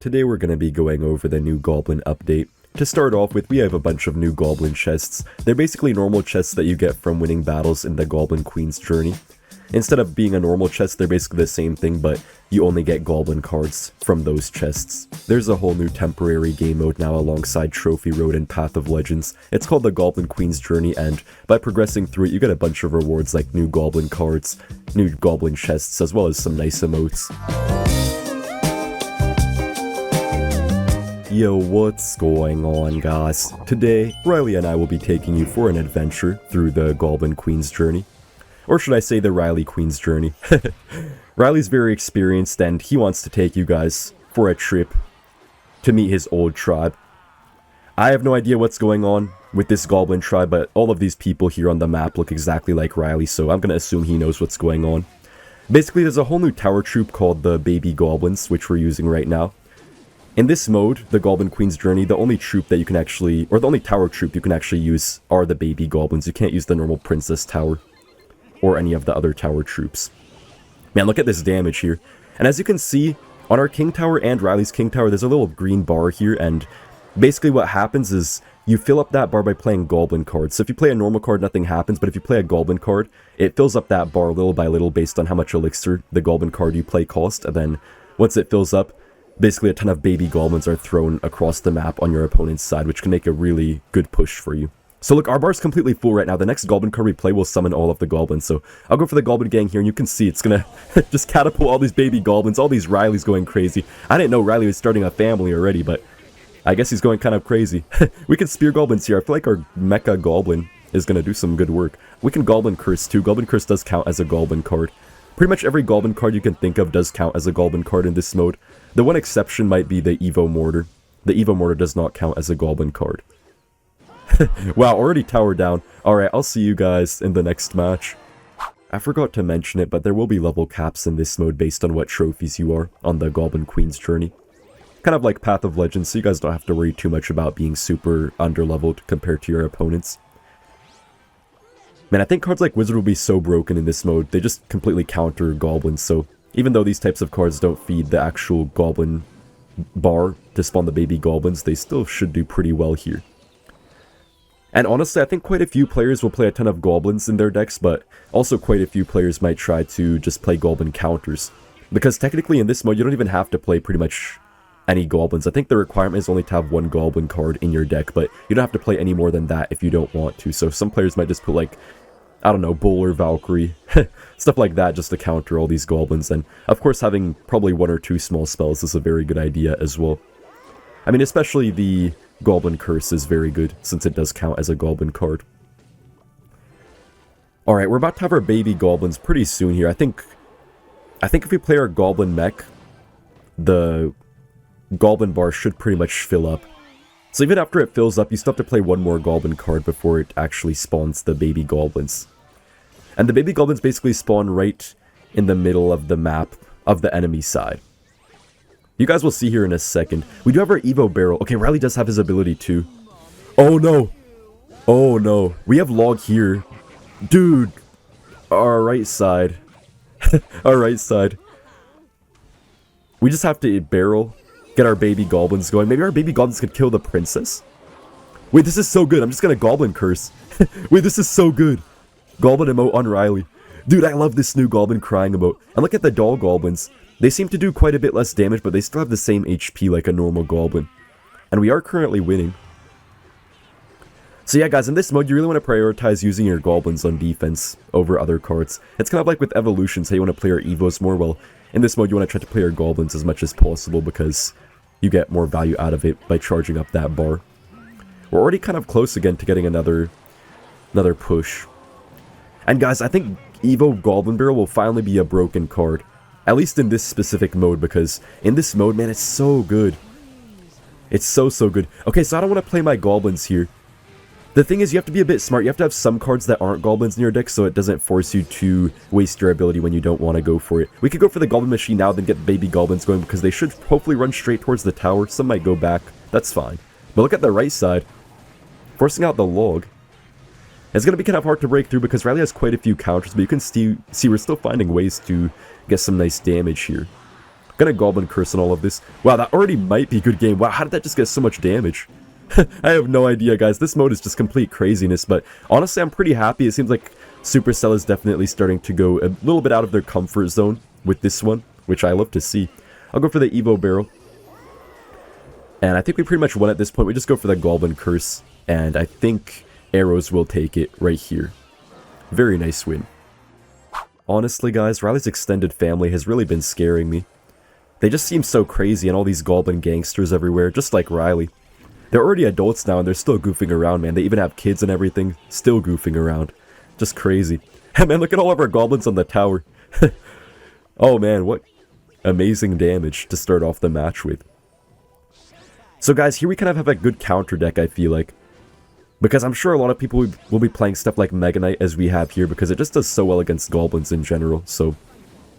Today we're going to be going over the new Goblin update. To start off with, we have a bunch of new Goblin chests. They're basically normal chests that you get from winning battles in the Goblin Queen's Journey. Instead of being a normal chest, they're basically the same thing, but you only get Goblin cards from those chests. There's a whole new temporary game mode now alongside Trophy Road and Path of Legends. It's called the Goblin Queen's Journey, and by progressing through it, you get a bunch of rewards like new Goblin cards, new Goblin chests, as well as some nice emotes. Yo, what's going on, guys? Today, Riley and I will be taking you for an adventure through the Goblin Queen's Journey. Or should I say the Riley Queen's Journey. Riley's very experienced and he wants to take you guys for a trip to meet his old tribe. I have no idea what's going on with this Goblin tribe, but all of these people here on the map look exactly like Riley, so I'm gonna assume he knows what's going on. Basically, there's a whole new tower troop called the Baby Goblins, which we're using right now. In this mode, the Goblin Queen's Journey, the only troop that you can actually, or the only tower troop you can actually use are the Baby Goblins. You can't use the normal Princess Tower or any of the other tower troops. Man, look at this damage here. And as you can see, on our King Tower and Riley's King Tower, there's a little green bar here, and basically what happens is you fill up that bar by playing Goblin cards. So if you play a normal card, nothing happens, but if you play a Goblin card, it fills up that bar little by little based on how much elixir the Goblin card you play cost, and then once it fills up, basically a ton of Baby Goblins are thrown across the map on your opponent's side, which can make a really good push for you. So look, our bar's completely full right now. The next Goblin card we play will summon all of the Goblins. So I'll go for the Goblin gang here, and you can see it's gonna just catapult all these Baby Goblins, all these Rileys going crazy. I didn't know Riley was starting a family already, but I guess he's going kind of crazy. We can spear Goblins here. I feel like our Mecha Goblin is gonna do some good work. We can Goblin Curse too. Goblin Curse does count as a Goblin card. Pretty much every Goblin card you can think of does count as a Goblin card in this mode. The one exception might be the Evo Mortar. The Evo Mortar does not count as a Goblin card. Wow, already towered down. Alright, I'll see you guys in the next match. I forgot to mention it, but there will be level caps in this mode based on what trophies you are on the Goblin Queen's Journey. Kind of like Path of Legends, so you guys don't have to worry too much about being super underleveled compared to your opponents. Man, I think cards like Wizard will be so broken in this mode. They just completely counter Goblins, so even though these types of cards don't feed the actual Goblin bar to spawn the Baby Goblins, they still should do pretty well here. And honestly, I think quite a few players will play a ton of Goblins in their decks, but also quite a few players might try to just play Goblin counters. Because technically in this mode, you don't even have to play pretty much any Goblins. I think the requirement is only to have one Goblin card in your deck, but you don't have to play any more than that if you don't want to. So some players might just put like, I don't know, Bowler, Valkyrie, stuff like that just to counter all these Goblins. And of course having probably one or two small spells is a very good idea as well. I mean, especially the Goblin Curse is very good, since it does count as a Goblin card. Alright, we're about to have our Baby Goblins pretty soon here. I think if we play our Goblin mech, the Goblin bar should pretty much fill up. So even after it fills up, you still have to play one more Goblin card before it actually spawns the Baby Goblins. And the Baby Goblins basically spawn right in the middle of the map of the enemy side. You guys will see here in a second. We do have our Evo Barrel. Okay, Riley does have his ability too. Oh no! Oh no. We have Log here. Dude! Our right side. Our right side. We just have to barrel, get our Baby Goblins going. Maybe our Baby Goblins could kill the princess? Wait, this is so good. I'm just gonna Goblin Curse. Wait, this is so good. Goblin emote on Riley. Dude, I love this new Goblin crying emote. And look at the doll Goblins. They seem to do quite a bit less damage, but they still have the same HP like a normal Goblin. And we are currently winning. So yeah, guys, in this mode, you really want to prioritize using your Goblins on defense over other cards. It's kind of like with Evolutions, how you want to play your Evos more. Well, in this mode, you want to try to play your Goblins as much as possible because you get more value out of it by charging up that bar. We're already kind of close again to getting another push. And guys, I think Evo Goblin Barrel will finally be a broken card. At least in this specific mode, because in this mode, man, it's so good. It's so good. Okay, so I don't want to play my Goblins here. The thing is, you have to be a bit smart. You have to have some cards that aren't Goblins in your deck, so it doesn't force you to waste your ability when you don't want to go for it. We could go for the Goblin Machine now, then get Baby Goblins going, because they should hopefully run straight towards the tower. Some might go back. That's fine. But look at the right side. Forcing out the Log. It's going to be kind of hard to break through because Riley has quite a few counters, but you can see we're still finding ways to get some nice damage here. Gonna Goblin Curse on all of this. Wow, that already might be a good game. Wow, how did that just get so much damage? I have no idea, guys. This mode is just complete craziness, but honestly, I'm pretty happy. It seems like Supercell is definitely starting to go a little bit out of their comfort zone with this one, which I love to see. I'll go for the Evo Barrel. And I think we pretty much won at this point. We just go for the Goblin Curse, and I think arrows will take it right here. Very nice win. Honestly, guys, Riley's extended family has really been scaring me. They just seem so crazy and all these Goblin gangsters everywhere, just like Riley. They're already adults now and they're still goofing around, man. They even have kids and everything, still goofing around. Just crazy. Man, look at all of our goblins on the tower. Oh man, what amazing damage to start off the match with. So guys, here we kind of have a good counter deck, I feel like. Because I'm sure a lot of people will be playing stuff like Mega Knight as we have here, because it just does so well against goblins in general. So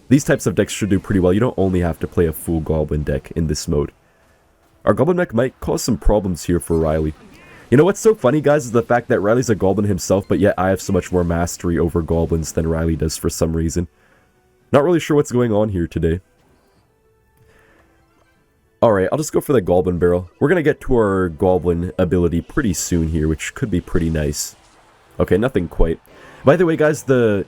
these types of decks should do pretty well. You don't only have to play a full goblin deck in this mode. Our goblin mech might cause some problems here for Riley. You know what's so funny, guys, is the fact that Riley's a goblin himself, but yet I have so much more mastery over goblins than Riley does for some reason. Not really sure what's going on here today. Alright, I'll just go for the Goblin Barrel. We're going to get to our Goblin ability pretty soon here, which could be pretty nice. Okay, nothing quite. By the way, guys, the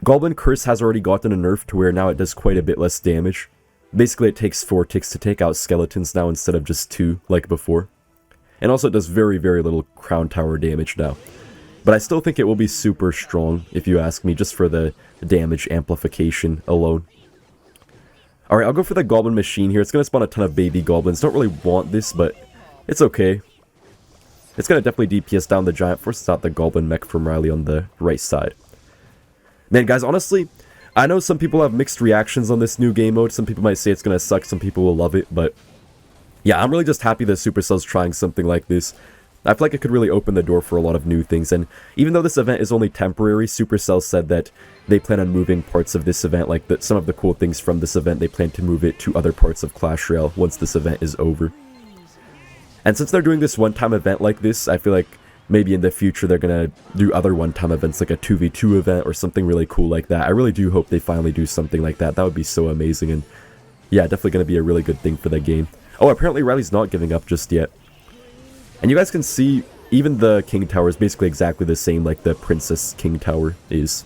Goblin Curse has already gotten a nerf to where now it does quite a bit less damage. Basically, it takes 4 ticks to take out skeletons now instead of just 2, like before. And also, it does very, very little Crown Tower damage now. But I still think it will be super strong, if you ask me, just for the damage amplification alone. Alright, I'll go for the Goblin Machine here. It's going to spawn a ton of baby goblins. Don't really want this, but it's okay. It's going to definitely DPS down the Giant, forces out the Goblin Mech from Riley on the right side. Man, guys, honestly, I know some people have mixed reactions on this new game mode. Some people might say it's going to suck, some people will love it, but yeah, I'm really just happy that Supercell's trying something like this. I feel like it could really open the door for a lot of new things, and even though this event is only temporary, Supercell said that they plan on moving parts of this event, like some of the cool things from this event, they plan to move it to other parts of Clash Royale once this event is over. And since they're doing this one-time event like this, I feel like maybe in the future they're gonna do other one-time events, like a 2v2 event or something really cool like that. I really do hope they finally do something like that. That would be so amazing, and yeah, definitely gonna be a really good thing for the game. Oh, apparently Riley's not giving up just yet. And you guys can see, even the King Tower is basically exactly the same like the Princess King Tower is.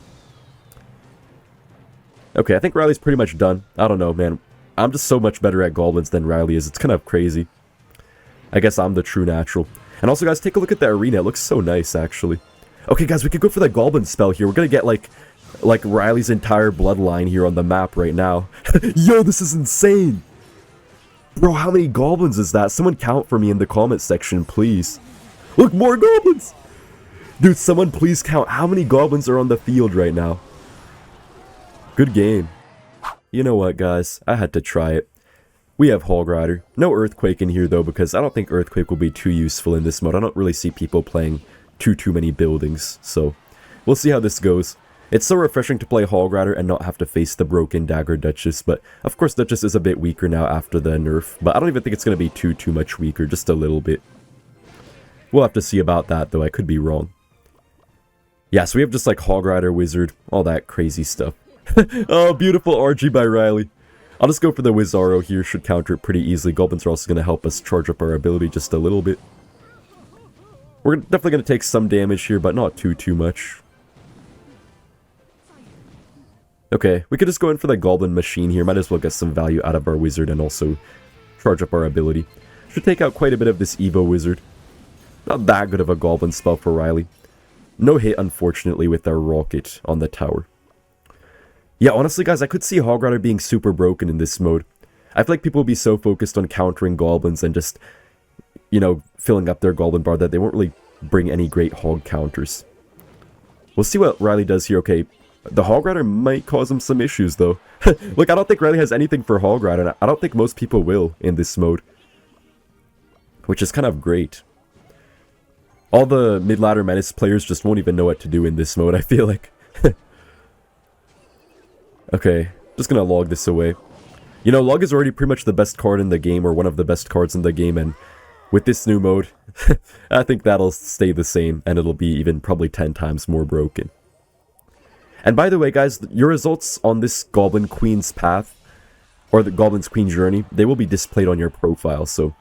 Okay, I think Riley's pretty much done. I don't know, man. I'm just so much better at goblins than Riley is. It's kind of crazy. I guess I'm the true natural. And also, guys, take a look at the arena. It looks so nice, actually. Okay, guys, we could go for the Goblin spell here. We're gonna get, like Riley's entire bloodline here on the map right now. Yo, this is insane! Bro, how many goblins is that? Someone count for me in the comment section, please. Look, more goblins! Dude, someone please count how many goblins are on the field right now. Good game. You know what, guys? I had to try it. We have Hog Rider. No Earthquake in here, though, because I don't think Earthquake will be too useful in this mode. I don't really see people playing too many buildings, so we'll see how this goes. It's so refreshing to play Hog Rider and not have to face the broken Dagger Duchess, but of course Duchess is a bit weaker now after the nerf, but I don't even think it's going to be too much weaker, just a little bit. We'll have to see about that, though. I could be wrong. Yeah, so we have just like Hog Rider, Wizard, all that crazy stuff. Oh, beautiful RG by Riley. I'll just go for the Wizaro here, should counter it pretty easily. Goblins are also going to help us charge up our ability just a little bit. We're definitely going to take some damage here, but not too much. Okay, we could just go in for the Goblin Machine here. Might as well get some value out of our Wizard and also charge up our ability. Should take out quite a bit of this Evo Wizard. Not that good of a Goblin spell for Riley. No hit, unfortunately, with our Rocket on the tower. Yeah, honestly, guys, I could see Hog Rider being super broken in this mode. I feel like people will be so focused on countering Goblins and just, you know, filling up their Goblin bar that they won't really bring any great Hog counters. We'll see what Riley does here. Okay, the Hog Rider might cause him some issues, though. Look, I don't think Riley has anything for Hog Rider, and I don't think most people will in this mode. Which is kind of great. All the mid-ladder Menace players just won't even know what to do in this mode, I feel like. Okay, just gonna log this away. You know, Log is already pretty much the best card in the game, or one of the best cards in the game, and with this new mode, I think that'll stay the same, and it'll be even probably 10 times more broken. And by the way, guys, your results on this Goblin Queen's path or the Goblin's Queen Journey, they will be displayed on your profile. So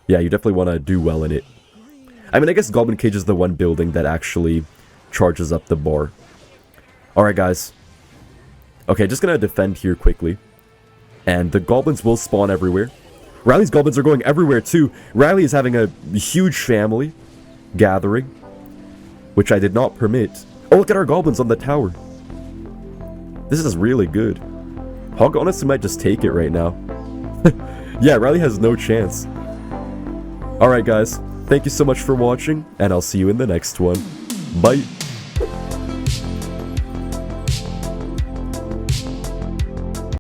yeah, you definitely want to do well in it. I mean, I guess Goblin Cage is the one building that actually charges up the bar. Alright, guys. Okay, just gonna defend here quickly. And the goblins will spawn everywhere. Riley's goblins are going everywhere too. Riley is having a huge family gathering, which I did not permit. Oh, look at our goblins on the tower. This is really good. Hog honestly might just take it right now. Yeah, Riley has no chance. Alright guys, thank you so much for watching, and I'll see you in the next one. Bye!